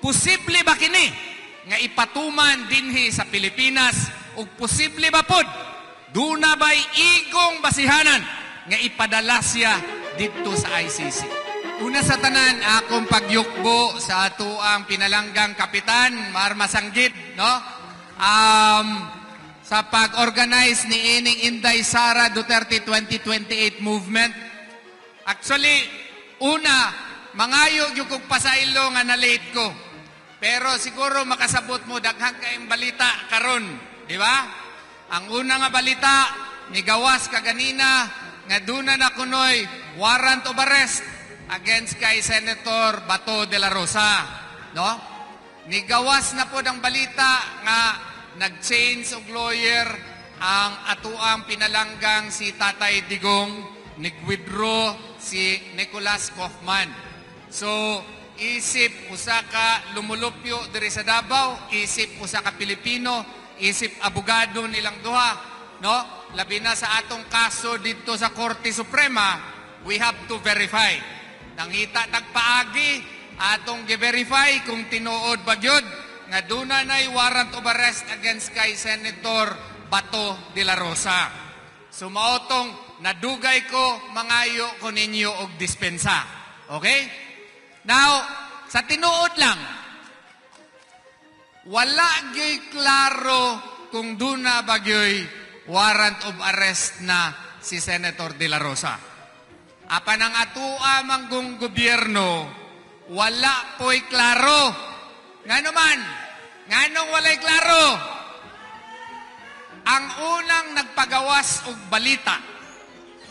posible ba kini nga ipatuman dinhi sa Pilipinas ug posible ba pod duna ba'y igong basihanan nga ipadala siya dito sa ICC? Una sa tanan, akong pagyukbo sa ato ang pinalanggang kapitan, Marma Sanggit, no? Sa pag-organize ni Ining Inday Sara Duterte 2028 movement. Actually, una, mangayo yung kong pasailo nga na-late ko. Pero siguro makasabot mo, daghang kayong balita karon, di ba? Ang una nga balita, ni gawas kaganina, nga duna na kunoy warrant of arrest against kay Senator Bato de la Rosa, no? Nigawas na po ang balita nga nag-change og lawyer ang atuang pinalanggang si Tatay Digong, nag-withdraw si Nicholas Kaufman. So, isip usa ka lumulupyo diri sa Davao, isip usa ka Pilipino, isip abogado nilang duha, no? Labi na sa atong kaso dito sa Korte Suprema, we have to verify. Nangita tagpaagi, atong gi-verify kung tinuod ba gyud nga duna nay warrant of arrest against kay Senator Bato de la Rosa. So maotong nadugay ko, mangayo ko ninyo og dispensa. Okay? Now, sa tinuod lang, wala gyoy klaro kung duna ba gyoy warrant of arrest na si Senator de la Rosa. Apan ang atua manggong gobyerno, wala po'y klaro. Ngano man? Nganong walay klaro? Ang unang nagpagawas og balita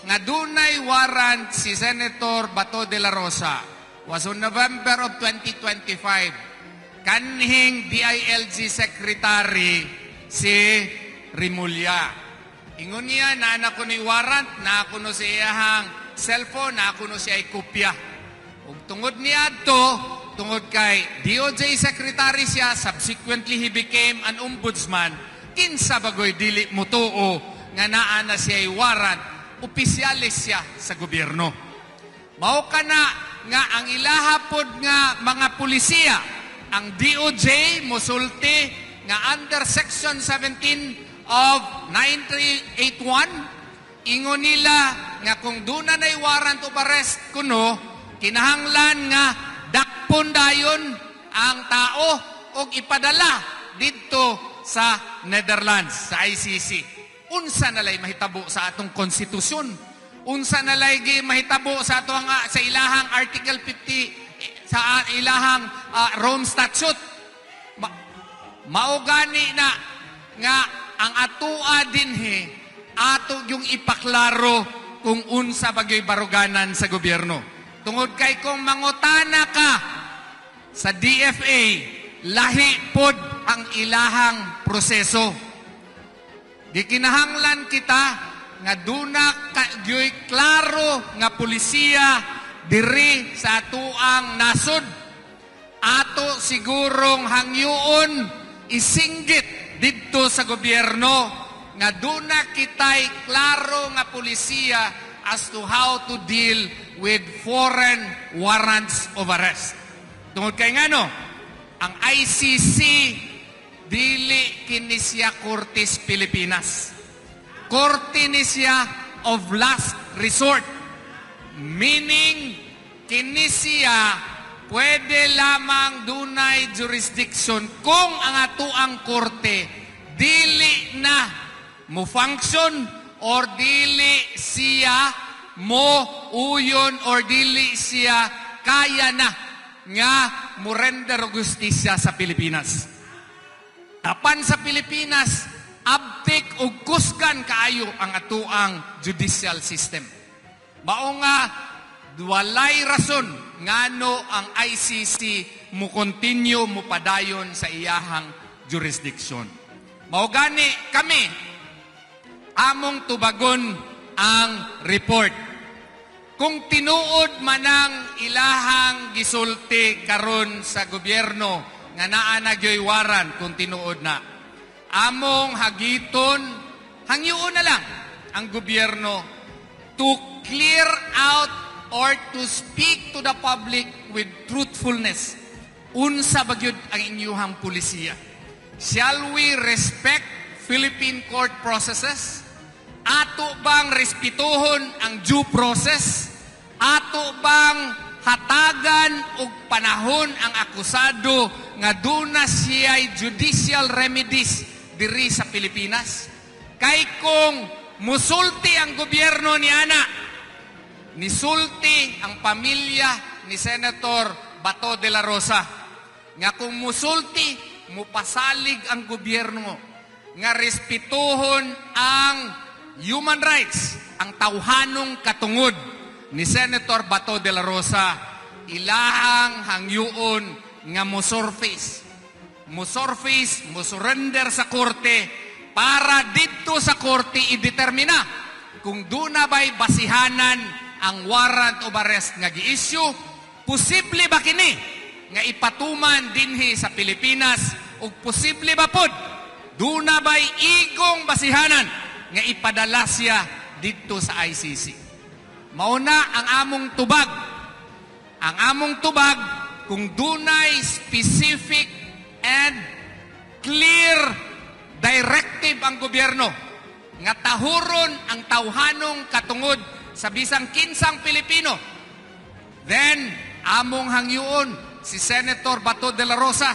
nga dunay warrant si Senator Bato de la Rosa was on November of 2025. Kanhing DILG Secretary si Rimulya. Ingon niya na anak ko ni warrant, na ako no sa iyahang cellphone, na ako no siya ay kopya. Ug tungod niya to, tungod kay DOJ Secretary siya, subsequently he became an ombudsman, kinsa bagoy dili mo tuo nga naa na siya ay warrant, opisyalis siya sa gobyerno. Mao ka na nga ang ilahapod nga mga pulisiya, ang DOJ mosulti nga under Section 17 of 9381, ingon nila nga kung duna na'y warrant of arrest kuno, kinahanglan nga dakpon dayon ang tao o ipadala dito sa Netherlands, sa ICC. Unsa nalay mahitabo sa atong konstitusyon? Unsa nalay mahitabo sa atong sa ilahang Article 50 sa ilahang Rome Statute? Maugani na nga ang atua dinhi ato yung ipaklaro kung unsa bagay baruganan sa gobyerno. Tungod kay kung mangutana ka sa DFA, lahi pod ang ilahang proseso. Di kinahanglan kita nga duna kagyoy klaro nga pulisiya diri sa atuang nasod. Ato sigurong hangyuon isinggit dito sa gobyerno nga duna kitay klaro nga pulisiya as to how to deal with foreign warrants of arrest. Tungod kay ngano, ang ICC dili kini siya Kortes Pilipinas. Korte ni siya of last resort. Meaning, kini siya pwede lamang dunay jurisdiction kung ang atuang korte dili na mo function or dili siya mo uyon or dili siya kaya na nga mo render justisya sa Pilipinas. Apan sa Pilipinas, abtik o kusgan kaayo ang atuang judicial system. Mao nga walay rason ngano ang ICC mo continue mo padayon sa iyahang jurisdiction. Mao gani kami among tubagon ang report. Kung tinuod manang ilahang gisulti karon sa gobyerno nga naa na gyoy waran, kung tinuod na, among hagiton, hangyoon na lang ang gobyerno to clear out or to speak to the public with truthfulness unsa bagyod ang inyuhang pulisiya? Shall we respect Philippine court processes? Ato bang respetuhon ang due process? Ato bang hatagan og panahon ang akusado nga duna siya'y judicial remedies diri sa Pilipinas? Kay kung musulti ang gobyerno ni Ana, nisulti ang pamilya ni Senator Bato de la Rosa, nga kung musulti, mupasalig ang gobyerno, nga respetuhon ang human rights, ang tawhanong katungod ni Senator Bato de la Rosa, ilahang hangyuon nga musurface, musurrender sa korte para dito sa korte idetermina kung duna ba'y basihanan ang warrant of arrest nga gi-issue, posible ba kini nga ipatuman dinhi sa Pilipinas o posible ba pod duna ba'y igong basihanan nga ipadala siya dito sa ICC. Mauna ang among tubag. Ang among tubag kung dunay specific and clear directive ang gobyerno nga tahuron ang tawhanong katungod sa bisang kinsang Pilipino, then among hangyuon si Senator Bato de la Rosa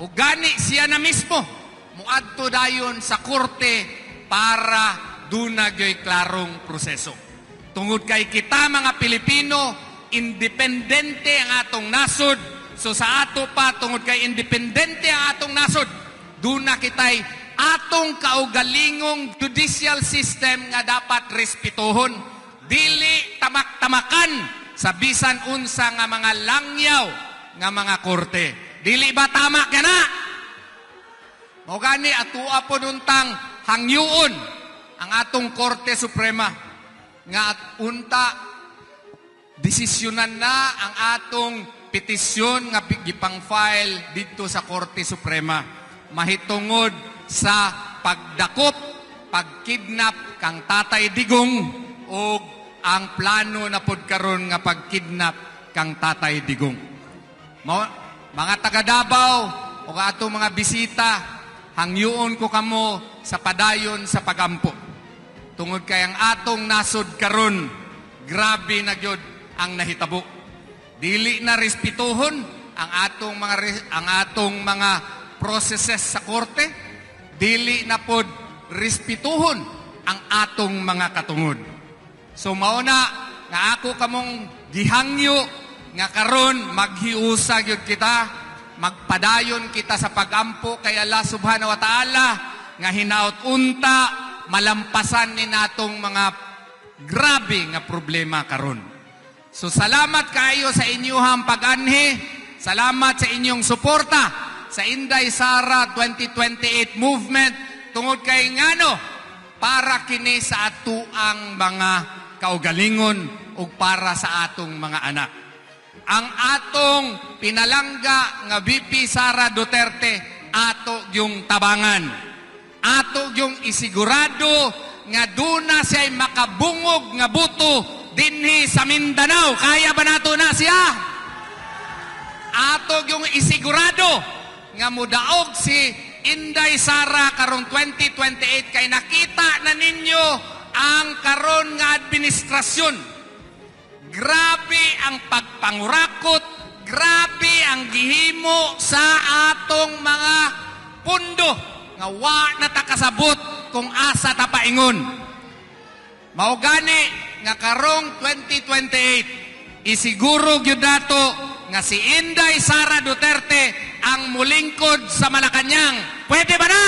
o gani siya na mismo muadto dayon sa korte para dunagyoy klarong proseso. Tungod kay kita mga Pilipino, independente ang atong nasod. So sa ato pa, tungod kay independente ang atong nasod, duna kitay atong kaugalingong judicial system nga dapat respetuhon. Dili tamak-tamakan sa bisan unsa nga mga langyaw nga mga korte. Dili ba tama ka na? Mao gani atua po nuntang hangyuon ang atong Korte Suprema nga at unta desisyonan na ang atong petisyon nga gipang-file dito sa Korte Suprema mahitungod sa pagdakop, pagkidnap kang Tatay Digong o ang plano na pod karon nga pagkidnap kang Tatay Digong. Mga taga Davao o atong mga bisita, hangyuon ko kamo sa padayon sa pagampo. Tungod kay ang atong nasod karon, grabe na gyud ang nahitabo. Dili na respetuhon ang atong mga processes sa korte. Dili na pod respetuhon ang atong mga katungod. So mauna nga ako kamong gihangyo nga karon maghiusa gyud kita, magpadayon kita sa pagampo kay Allah Subhanahu wa Ta'ala nga hinaot unta malampasan ni natong mga grabe nga problema karon. So salamat kaayo sa inyong pag-anhi, salamat sa inyong suporta sa Inday Sara 2028 movement tungod kay ngano para kini sa atuang mga kaugalingon ug para sa atong mga anak. Ang atong pinalangga nga VP Sara Duterte ato yung tabangan. Ato yung isigurado nga duna siya'y makabungog nga buto dinhi sa Mindanao. Kaya ba nato na siya? Ato yung isigurado nga mudaog si Inday Sara karong 2028 kay nakita na ninyo ang karon nga administrasyon. Grabe ang pagpangurakot, grabe ang gihimo sa atong mga pundo nga wa na takasabot kung asa ta paingon. Mao gani nga karong 2028 isiguro gyud nato nga si Inday Sara Duterte ang mulingkod sa Malacañang. Pwede ba na?